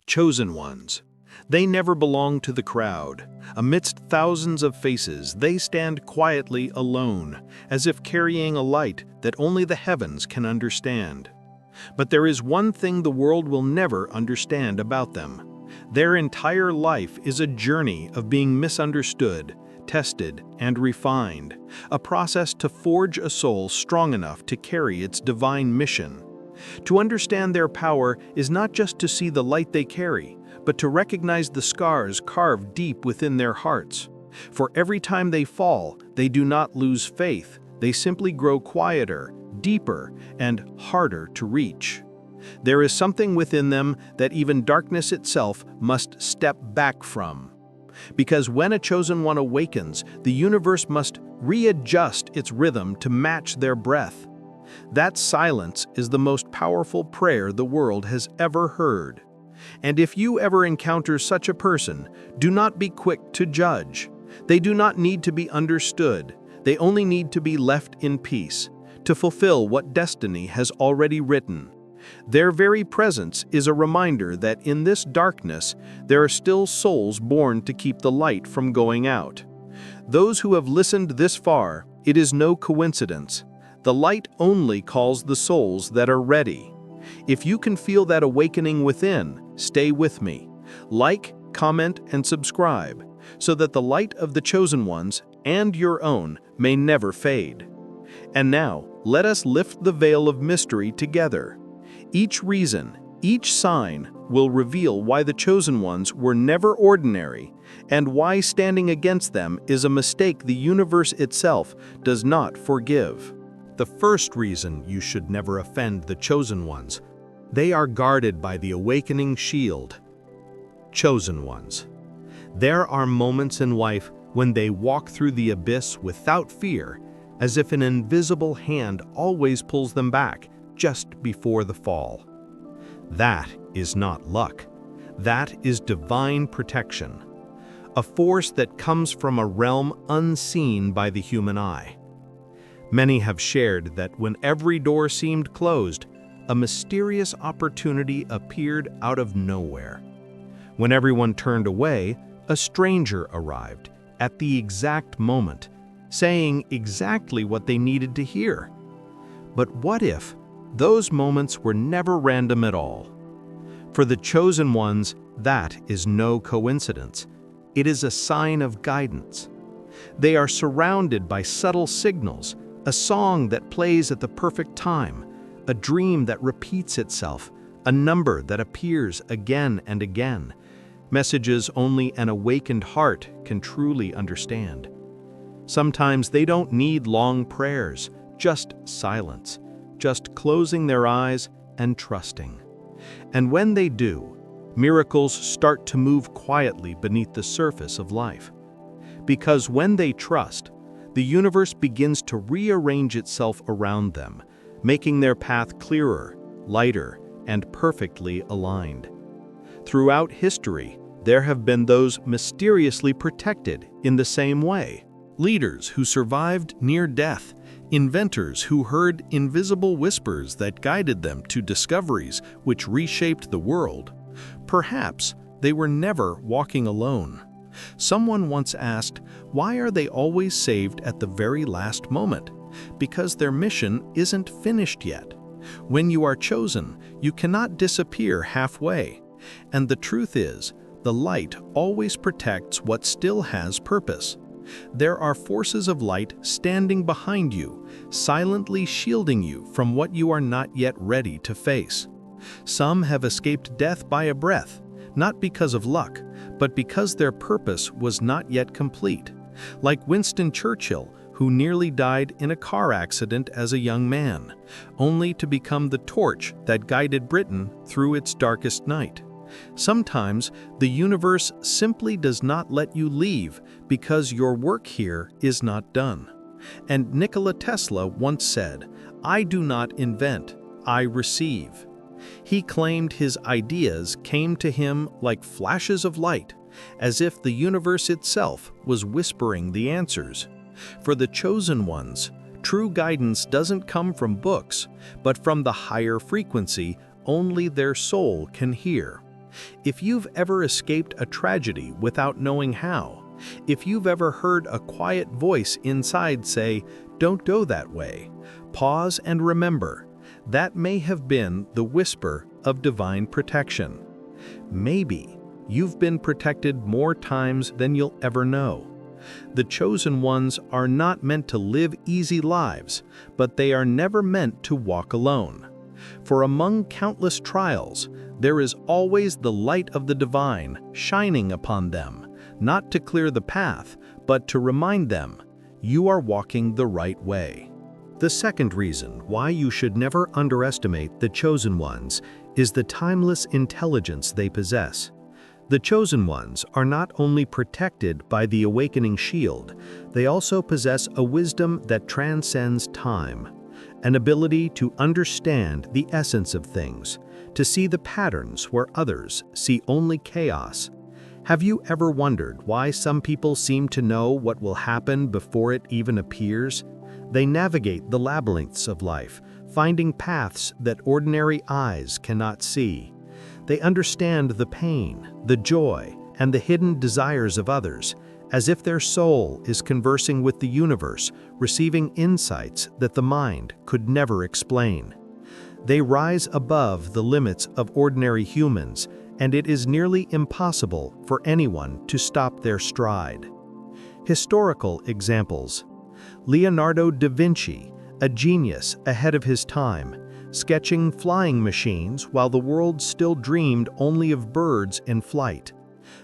Chosen ones. They never belong to the crowd. Amidst thousands of faces, they stand quietly alone, as if carrying a light that only the heavens can understand. But there is one thing the world will never understand about them. Their entire life is a journey of being misunderstood, tested, and refined, a process to forge a soul strong enough to carry its divine mission. To understand their power is not just to see the light they carry, but to recognize the scars carved deep within their hearts. For every time they fall, they do not lose faith, they simply grow quieter, deeper, and harder to reach. There is something within them that even darkness itself must step back from. Because when a chosen one awakens, the universe must readjust its rhythm to match their breath. That silence is the most powerful prayer the world has ever heard. And if you ever encounter such a person, do not be quick to judge. They do not need to be understood. They only need to be left in peace, to fulfill what destiny has already written. Their very presence is a reminder that in this darkness, there are still souls born to keep the light from going out. Those who have listened this far, it is no coincidence. The light only calls the souls that are ready. If you can feel that awakening within, stay with me. Like, comment, and subscribe, so that the light of the chosen ones and your own may never fade. And now, let us lift the veil of mystery together. Each reason, each sign will reveal why the chosen ones were never ordinary, and why standing against them is a mistake the universe itself does not forgive. The first reason you should never offend the chosen ones: they are guarded by the awakening shield. Chosen ones. There are moments in life when they walk through the abyss without fear, as if an invisible hand always pulls them back just before the fall. That is not luck. That is divine protection, a force that comes from a realm unseen by the human eye. Many have shared that when every door seemed closed, a mysterious opportunity appeared out of nowhere. When everyone turned away, a stranger arrived at the exact moment, saying exactly what they needed to hear. But what if those moments were never random at all? For the chosen ones, that is no coincidence. It is a sign of guidance. They are surrounded by subtle signals, a song that plays at the perfect time, a dream that repeats itself, a number that appears again and again, messages only an awakened heart can truly understand. Sometimes they don't need long prayers, just silence, just closing their eyes and trusting. And when they do, miracles start to move quietly beneath the surface of life. Because when they trust, the universe begins to rearrange itself around them, making their path clearer, lighter, and perfectly aligned. Throughout history, there have been those mysteriously protected in the same way. Leaders who survived near death, inventors who heard invisible whispers that guided them to discoveries which reshaped the world. Perhaps they were never walking alone. Someone once asked, why are they always saved at the very last moment? Because their mission isn't finished yet. When you are chosen, you cannot disappear halfway. And the truth is, the light always protects what still has purpose. There are forces of light standing behind you, silently shielding you from what you are not yet ready to face. Some have escaped death by a breath, not because of luck, but because their purpose was not yet complete. Like Winston Churchill, who nearly died in a car accident as a young man, only to become the torch that guided Britain through its darkest night. Sometimes the universe simply does not let you leave because your work here is not done. And Nikola Tesla once said, "I do not invent, I receive." He claimed his ideas came to him like flashes of light, as if the universe itself was whispering the answers. For the chosen ones, true guidance doesn't come from books, but from the higher frequency only their soul can hear. If you've ever escaped a tragedy without knowing how, if you've ever heard a quiet voice inside say, "Don't go that way," pause and remember, that may have been the whisper of divine protection. Maybe you've been protected more times than you'll ever know. The chosen ones are not meant to live easy lives, but they are never meant to walk alone. For among countless trials, there is always the light of the divine shining upon them, not to clear the path, but to remind them, you are walking the right way. The second reason why you should never underestimate the chosen ones is the timeless intelligence they possess. The chosen ones are not only protected by the awakening shield, they also possess a wisdom that transcends time, an ability to understand the essence of things, to see the patterns where others see only chaos. Have you ever wondered why some people seem to know what will happen before it even appears? They navigate the labyrinths of life, finding paths that ordinary eyes cannot see. They understand the pain, the joy, and the hidden desires of others, as if their soul is conversing with the universe, receiving insights that the mind could never explain. They rise above the limits of ordinary humans, and it is nearly impossible for anyone to stop their stride. Historical examples. Leonardo da Vinci, a genius ahead of his time, sketching flying machines while the world still dreamed only of birds in flight.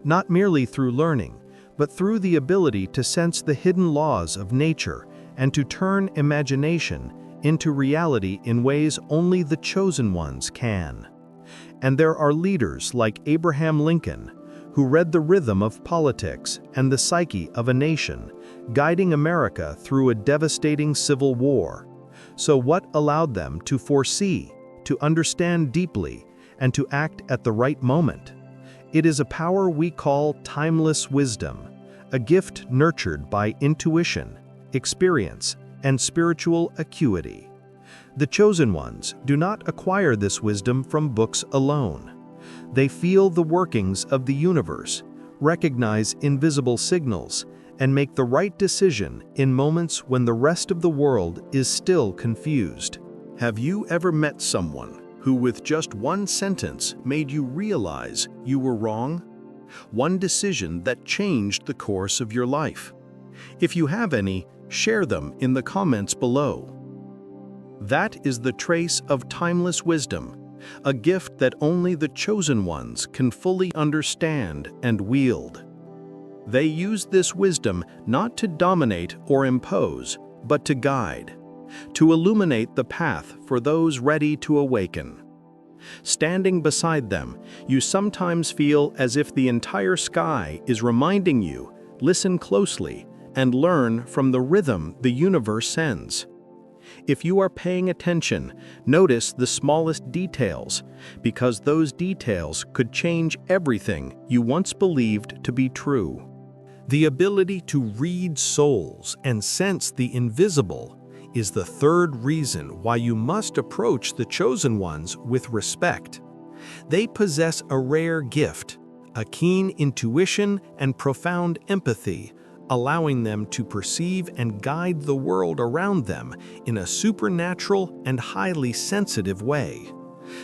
Not merely through learning, but through the ability to sense the hidden laws of nature and to turn imagination into reality in ways only the chosen ones can. And there are leaders like Abraham Lincoln, who read the rhythm of politics and the psyche of a nation, guiding America through a devastating civil war. So what allowed them to foresee, to understand deeply, and to act at the right moment? It is a power we call timeless wisdom, a gift nurtured by intuition, experience, and spiritual acuity. The chosen ones do not acquire this wisdom from books alone. They feel the workings of the universe, recognize invisible signals, and make the right decision in moments when the rest of the world is still confused. Have you ever met someone who with just one sentence made you realize you were wrong? One decision that changed the course of your life? If you have any, share them in the comments below. That is the trace of timeless wisdom, a gift that only the chosen ones can fully understand and wield. They use this wisdom not to dominate or impose, but to guide, to illuminate the path for those ready to awaken. Standing beside them, you sometimes feel as if the entire sky is reminding you, listen closely, and learn from the rhythm the universe sends. If you are paying attention, notice the smallest details, because those details could change everything you once believed to be true. The ability to read souls and sense the invisible is the third reason why you must approach the chosen ones with respect. They possess a rare gift, a keen intuition and profound empathy, allowing them to perceive and guide the world around them in a supernatural and highly sensitive way.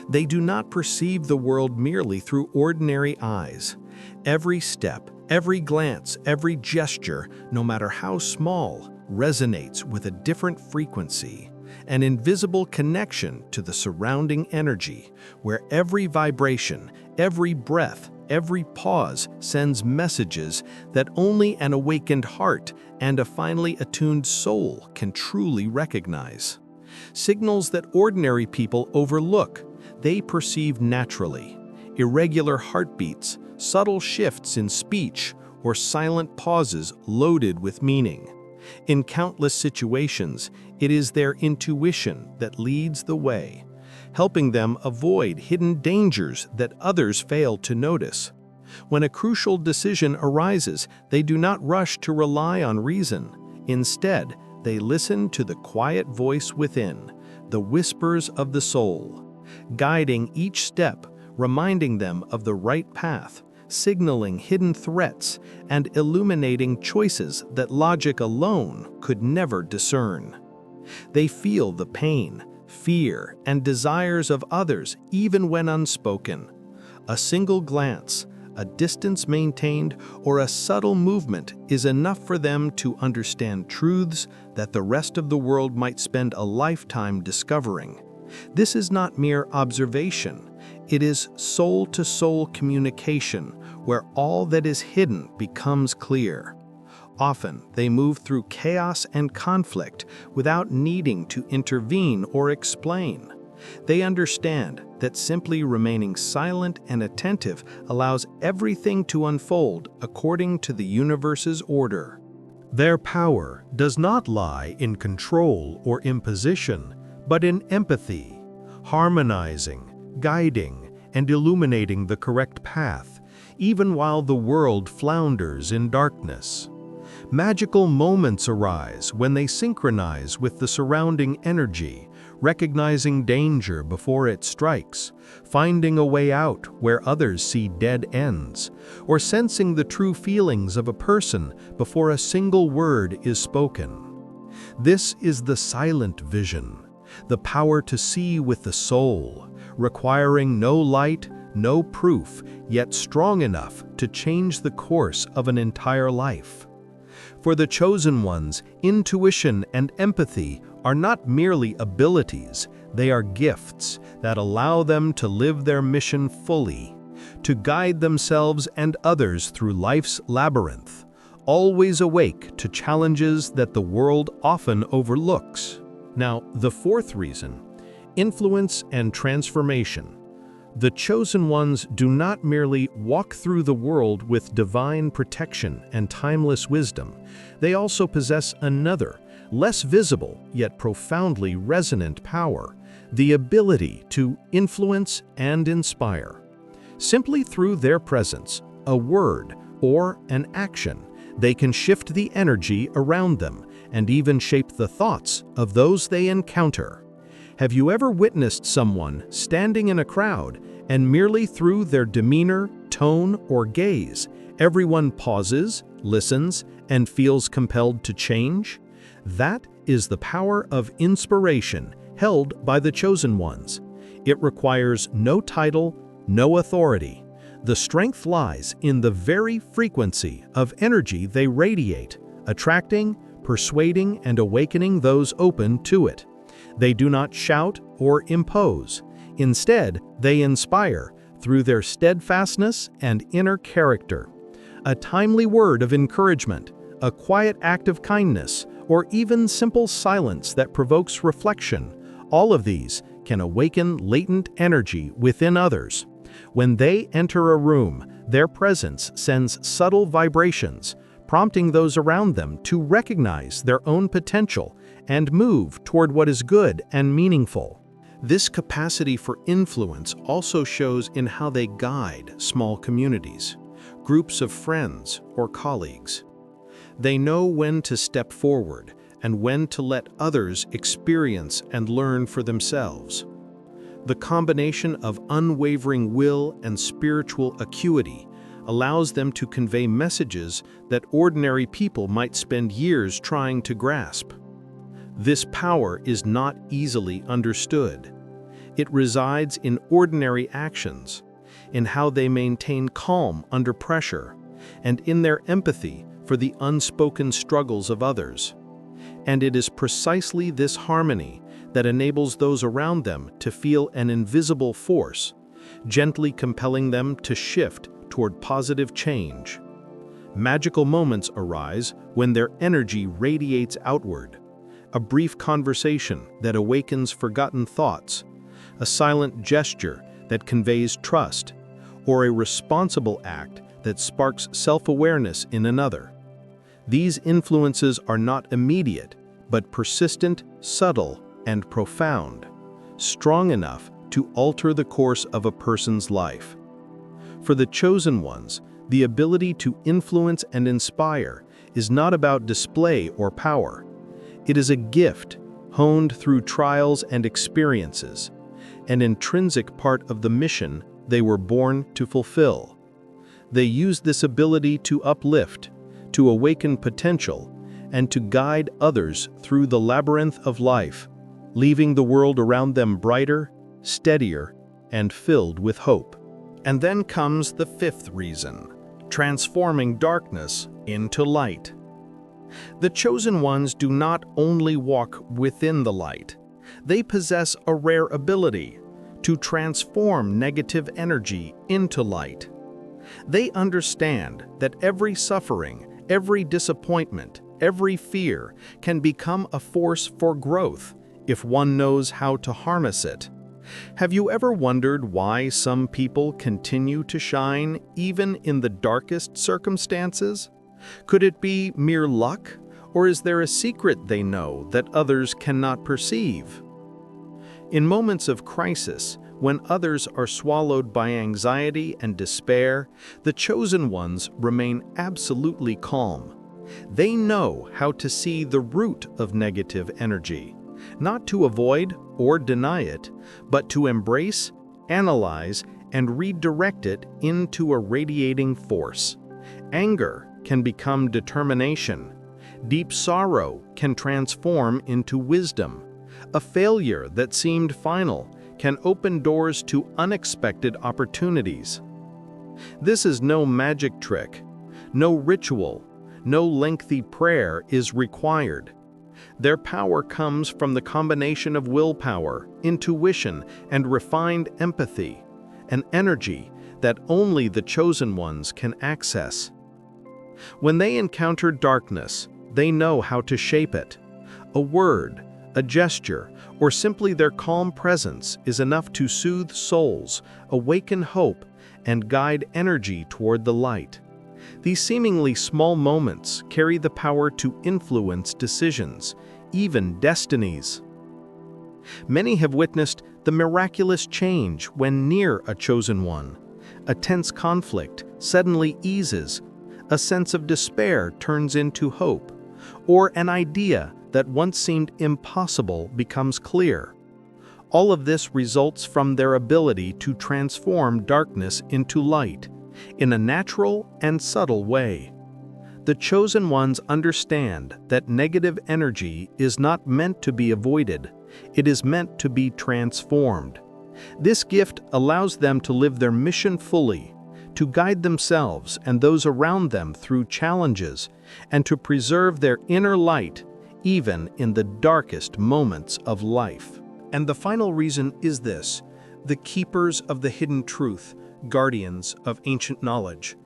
They do not perceive the world merely through ordinary eyes. Every step, every glance, every gesture, no matter how small, resonates with a different frequency, an invisible connection to the surrounding energy, where every vibration, every breath, every pause sends messages that only an awakened heart and a finely attuned soul can truly recognize. Signals that ordinary people overlook, they perceive naturally. Irregular heartbeats, subtle shifts in speech, or silent pauses loaded with meaning. In countless situations, it is their intuition that leads the way, helping them avoid hidden dangers that others fail to notice. When a crucial decision arises, they do not rush to rely on reason. Instead, they listen to the quiet voice within, the whispers of the soul. Guiding each step, reminding them of the right path, signaling hidden threats, and illuminating choices that logic alone could never discern. They feel the pain, fear, and desires of others even when unspoken. A single glance, a distance maintained, or a subtle movement is enough for them to understand truths that the rest of the world might spend a lifetime discovering. This is not mere observation. It is soul-to-soul communication, where all that is hidden becomes clear. Often, they move through chaos and conflict without needing to intervene or explain. They understand that simply remaining silent and attentive allows everything to unfold according to the universe's order. Their power does not lie in control or imposition, but in empathy, harmonizing, guiding, and illuminating the correct path, even while the world flounders in darkness. Magical moments arise when they synchronize with the surrounding energy, recognizing danger before it strikes, finding a way out where others see dead ends, or sensing the true feelings of a person before a single word is spoken. This is the silent vision, the power to see with the soul, requiring no light, no proof, yet strong enough to change the course of an entire life. For the chosen ones, intuition and empathy are not merely abilities, they are gifts that allow them to live their mission fully, to guide themselves and others through life's labyrinth, always awake to challenges that the world often overlooks. Now, the fourth reason, influence and transformation. The chosen ones do not merely walk through the world with divine protection and timeless wisdom. They also possess another, less visible yet profoundly resonant power, the ability to influence and inspire. Simply through their presence, a word, or an action, they can shift the energy around them and even shape the thoughts of those they encounter. Have you ever witnessed someone standing in a crowd and merely through their demeanor, tone, or gaze, everyone pauses, listens, and feels compelled to change? That is the power of inspiration held by the chosen ones. It requires no title, no authority. The strength lies in the very frequency of energy they radiate, attracting, persuading, and awakening those open to it. They do not shout or impose. Instead, they inspire through their steadfastness and inner character. A timely word of encouragement, a quiet act of kindness, or even simple silence that provokes reflection, all of these can awaken latent energy within others. When they enter a room, their presence sends subtle vibrations, prompting those around them to recognize their own potential and move toward what is good and meaningful. This capacity for influence also shows in how they guide small communities, groups of friends or colleagues. They know when to step forward and when to let others experience and learn for themselves. The combination of unwavering will and spiritual acuity allows them to convey messages that ordinary people might spend years trying to grasp. This power is not easily understood. It resides in ordinary actions, in how they maintain calm under pressure, and in their empathy for the unspoken struggles of others. And it is precisely this harmony that enables those around them to feel an invisible force, gently compelling them to shift toward positive change. Magical moments arise when their energy radiates outward. A brief conversation that awakens forgotten thoughts, a silent gesture that conveys trust, or a responsible act that sparks self-awareness in another. These influences are not immediate, but persistent, subtle, and profound, strong enough to alter the course of a person's life. For the chosen ones, the ability to influence and inspire is not about display or power. It is a gift honed through trials and experiences, an intrinsic part of the mission they were born to fulfill. They used this ability to uplift, to awaken potential, and to guide others through the labyrinth of life, leaving the world around them brighter, steadier, and filled with hope. And then comes the fifth reason: transforming darkness into light. The chosen ones do not only walk within the light, they possess a rare ability to transform negative energy into light. They understand that every suffering, every disappointment, every fear can become a force for growth if one knows how to harness it. Have you ever wondered why some people continue to shine even in the darkest circumstances? Could it be mere luck, or is there a secret they know that others cannot perceive? In moments of crisis, when others are swallowed by anxiety and despair, the chosen ones remain absolutely calm. They know how to see the root of negative energy, not to avoid or deny it, but to embrace, analyze, and redirect it into a radiating force. Anger can become determination. Deep sorrow can transform into wisdom. A failure that seemed final can open doors to unexpected opportunities. This is no magic trick, no ritual, no lengthy prayer is required. Their power comes from the combination of willpower, intuition, and refined empathy, an energy that only the chosen ones can access. When they encounter darkness, they know how to shape it. A word, a gesture, or simply their calm presence is enough to soothe souls, awaken hope, and guide energy toward the light. These seemingly small moments carry the power to influence decisions, even destinies. Many have witnessed the miraculous change when near a chosen one. A tense conflict suddenly eases, a sense of despair turns into hope, or an idea that once seemed impossible becomes clear. All of this results from their ability to transform darkness into light, in a natural and subtle way. The chosen ones understand that negative energy is not meant to be avoided, it is meant to be transformed. This gift allows them to live their mission fully, to guide themselves and those around them through challenges, and to preserve their inner light even in the darkest moments of life. And the final reason is this: the keepers of the hidden truth, guardians of ancient knowledge.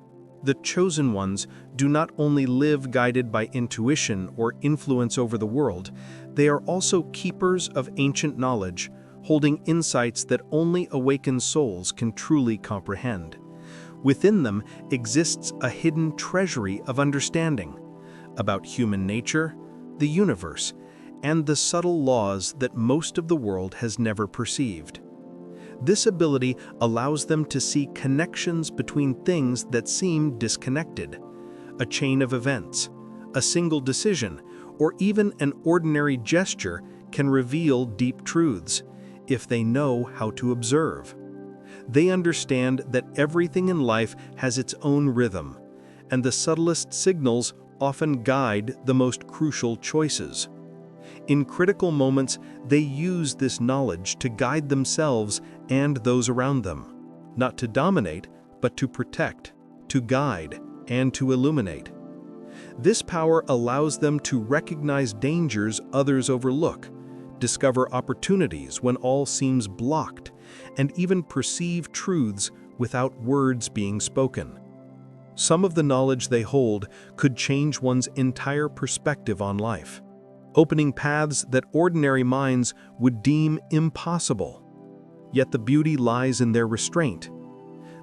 The chosen ones do not only live guided by intuition or influence over the world, they are also keepers of ancient knowledge, holding insights that only awakened souls can truly comprehend. Within them exists a hidden treasury of understanding about human nature, the universe, and the subtle laws that most of the world has never perceived. This ability allows them to see connections between things that seem disconnected. A chain of events, a single decision, or even an ordinary gesture can reveal deep truths if they know how to observe. They understand that everything in life has its own rhythm, and the subtlest signals often guide the most crucial choices. In critical moments, they use this knowledge to guide themselves and those around them, not to dominate, but to protect, to guide, and to illuminate. This power allows them to recognize dangers others overlook, discover opportunities when all seems blocked, and even perceive truths without words being spoken. Some of the knowledge they hold could change one's entire perspective on life, opening paths that ordinary minds would deem impossible. Yet the beauty lies in their restraint.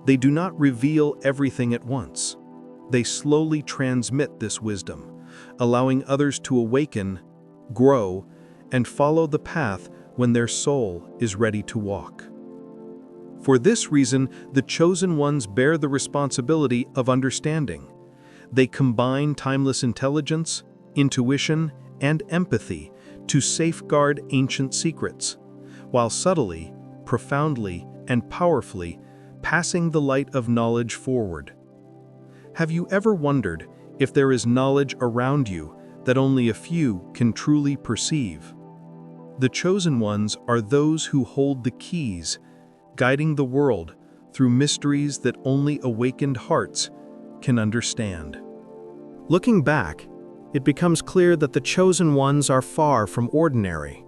They do not reveal everything at once. They slowly transmit this wisdom, allowing others to awaken, grow, and follow the path when their soul is ready to walk. For this reason, the chosen ones bear the responsibility of understanding. They combine timeless intelligence, intuition, and empathy to safeguard ancient secrets, while subtly, profoundly, and powerfully passing the light of knowledge forward. Have you ever wondered if there is knowledge around you that only a few can truly perceive? The chosen ones are those who hold the keys, guiding the world through mysteries that only awakened hearts can understand. Looking back, it becomes clear that the chosen ones are far from ordinary.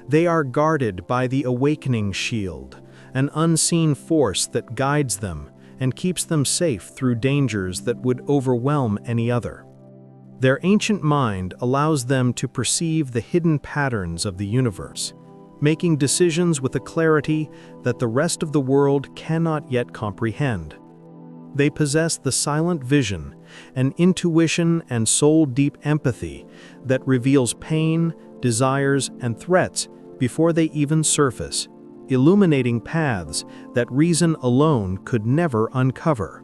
They are guarded by the awakening shield, an unseen force that guides them and keeps them safe through dangers that would overwhelm any other. Their ancient mind allows them to perceive the hidden patterns of the universe, making decisions with a clarity that the rest of the world cannot yet comprehend. They possess the silent vision, an intuition and soul-deep empathy that reveals pain, desires, and threats before they even surface, illuminating paths that reason alone could never uncover.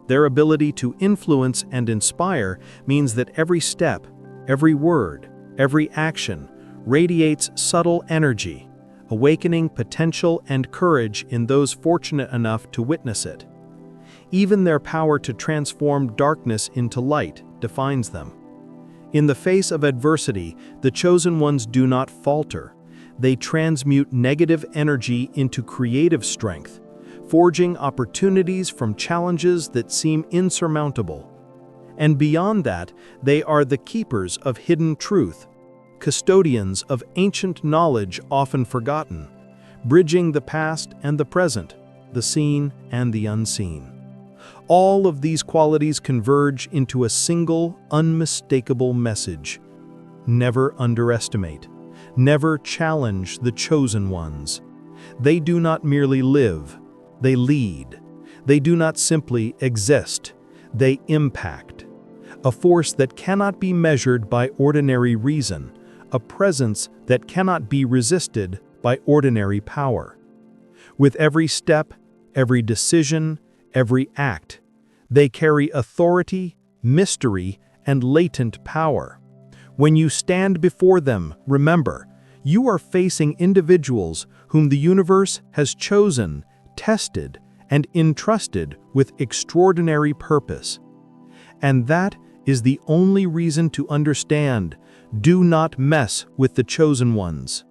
Their ability to influence and inspire means that every step, every word, every action radiates subtle energy, awakening potential and courage in those fortunate enough to witness it. Even their power to transform darkness into light defines them. In the face of adversity, the chosen ones do not falter. They transmute negative energy into creative strength, forging opportunities from challenges that seem insurmountable. And beyond that, they are the keepers of hidden truth, custodians of ancient knowledge often forgotten, bridging the past and the present, the seen and the unseen. All of these qualities converge into a single, unmistakable message. Never underestimate, never challenge the chosen ones. They do not merely live, they lead. They do not simply exist, they impact. A force that cannot be measured by ordinary reason, a presence that cannot be resisted by ordinary power. With every step, every decision, every act, they carry authority, mystery, and latent power. When you stand before them, remember, you are facing individuals whom the universe has chosen, tested, and entrusted with extraordinary purpose. And that is the only reason to understand: do not mess with the chosen ones.